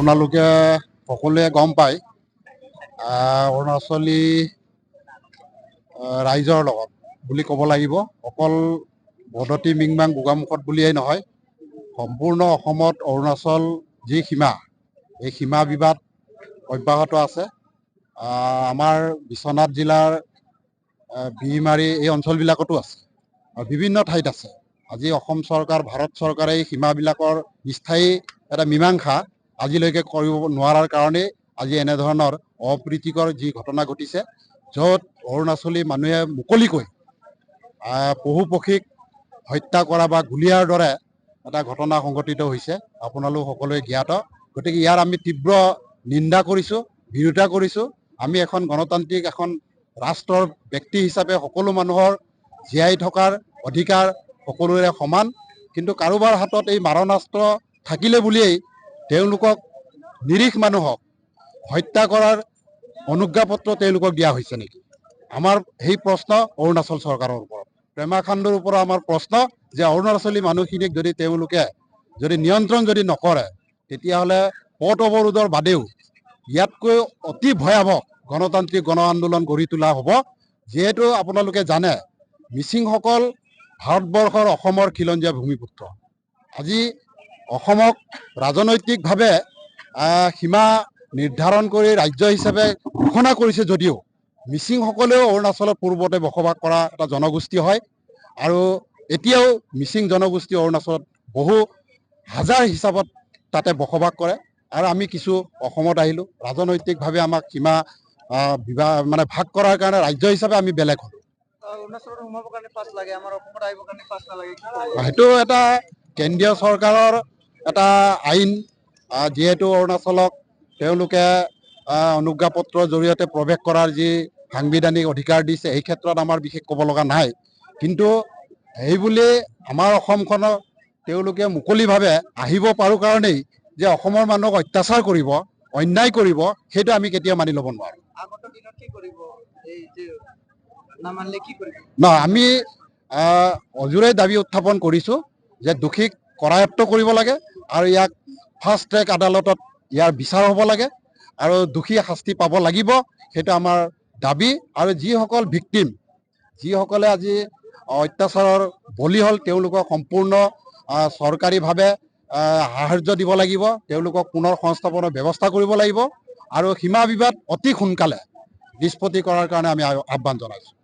আপোনালোকে সকলোৱে গম পায় অৰুণাচলী ৰাইজৰ লগত বুলি ক'ব লাগিব। অকল বদতি মিংমাং গোগামুখত বুলিয়েই নহয়, সম্পূৰ্ণ অসমত অৰুণাচল যি সীমা, এই সীমা বিবাদ অব্যাহত আছে। আমাৰ বিশ্বনাথ জিলাৰ বিমাৰী এই অঞ্চলবিলাকতো আছে আৰু বিভিন্ন ঠাইত আছে। আজি অসম চৰকাৰ, ভাৰত চৰকাৰে এই সীমাবিলাকৰ স্থায়ী এটা মীমাংসা আজিলৈকে কৰিব নোৱাৰাৰ কাৰণেই আজি এনেধৰণৰ অপ্ৰীতিকৰ যি ঘটনা ঘটিছে, য'ত অৰুণাচলী মানুহে মুকলিকৈ পশু পক্ষীক হত্যা কৰা বা গুলীয়াৰ দৰে এটা ঘটনা সংঘটিত হৈছে, আপোনালোক সকলোৱে জ্ঞাত। গতিকে ইয়াৰ আমি তীব্ৰ নিন্দা কৰিছোঁ, বিৰোধিতা কৰিছোঁ। আমি এখন গণতান্ত্ৰিক এখন ৰাষ্ট্ৰৰ ব্যক্তি হিচাপে সকলো মানুহৰ জীয়াই থকাৰ অধিকাৰ সকলোৰে সমান, কিন্তু কাৰোবাৰ হাতত এই মাৰণাস্ত্ৰ থাকিলে বুলিয়েই তেওঁলোকক, নিৰীহ মানুহক হত্যা কৰাৰ অনুজ্ঞাপত্ৰ তেওঁলোকক দিয়া হৈছে নেকি? আমাৰ সেই প্ৰশ্ন অৰুণাচল চৰকাৰৰ ওপৰত, পেমা খাণ্ডুৰ ওপৰত আমাৰ প্ৰশ্ন যে অৰুণাচলী মানুহখিনিক যদি তেওঁলোকে নিয়ন্ত্ৰণ নকৰে, তেতিয়াহ'লে পথ অৱৰোধৰ বাদেও ইয়াতকৈ অতি ভয়াৱহ গণতান্ত্ৰিক গণ আন্দোলন গঢ়ি তোলা হ'ব। যিহেতু আপোনালোকে জানে, মিচিংসকল ভাৰতবৰ্ষৰ অসমৰ খিলঞ্জীয়া ভূমিপুত্ৰ। আজি অসমক ৰাজনৈতিকভাৱে সীমা নিৰ্ধাৰণ কৰি ৰাজ্য হিচাপে ঘোষণা কৰিছে যদিও, মিচিংসকলেও অৰুণাচলত পূৰ্বতে বসবাস কৰা এটা জনগোষ্ঠী হয় আৰু এতিয়াও মিচিং জনগোষ্ঠী অৰুণাচলত বহু হাজাৰ হিচাপত তাতে বসবাস কৰে। আৰু আমি কিছু অসমত আহিলোঁ, ৰাজনৈতিকভাৱে আমাক সীমা ভাগ কৰাৰ কাৰণে ৰাজ্য হিচাপে আমি বেলেগ হ'লোঁ। সেইটো এটা কেন্দ্ৰীয় চৰকাৰৰ এটা আইন। যিহেতু অৰুণাচলক তেওঁলোকে অনুজ্ঞাপত্ৰৰ জৰিয়তে প্ৰৱেশ কৰাৰ যি সাংবিধানিক অধিকাৰ দিছে, এই ক্ষেত্ৰত আমাৰ বিশেষ ক'ব লগা নাই। কিন্তু সেইবুলি আমাৰ অসমখনৰ তেওঁলোকে মুকলিভাৱে আহিব পাৰোঁ কাৰণেই যে অসমৰ মানুহক অত্যাচাৰ কৰিব, অন্যায় কৰিব, সেইটো আমি কেতিয়াও মানি ল'ব নোৱাৰোঁ। নহয়, আমি অজোৰে দাবী উত্থাপন কৰিছোঁ যে দোষীক কৰায়ত্ব কৰিব লাগে আৰু ইয়াক ফাষ্ট ট্ৰেক আদালতত ইয়াৰ বিচাৰ হ'ব লাগে আৰু দোষী শাস্তি পাব লাগিব, সেইটো আমাৰ দাবী। আৰু যিসকল ভিক্টিম, যিসকলে আজি অত্যাচাৰৰ বলি হ'ল, তেওঁলোকক সম্পূৰ্ণ চৰকাৰীভাৱে সাহাৰ্য দিব লাগিব, তেওঁলোকক পুনৰ সংস্থাপনৰ ব্যৱস্থা কৰিব লাগিব আৰু সীমা বিবাদ অতি সোনকালে নিষ্পত্তি কৰাৰ কাৰণে আমি আহ্বান জনাইছোঁ।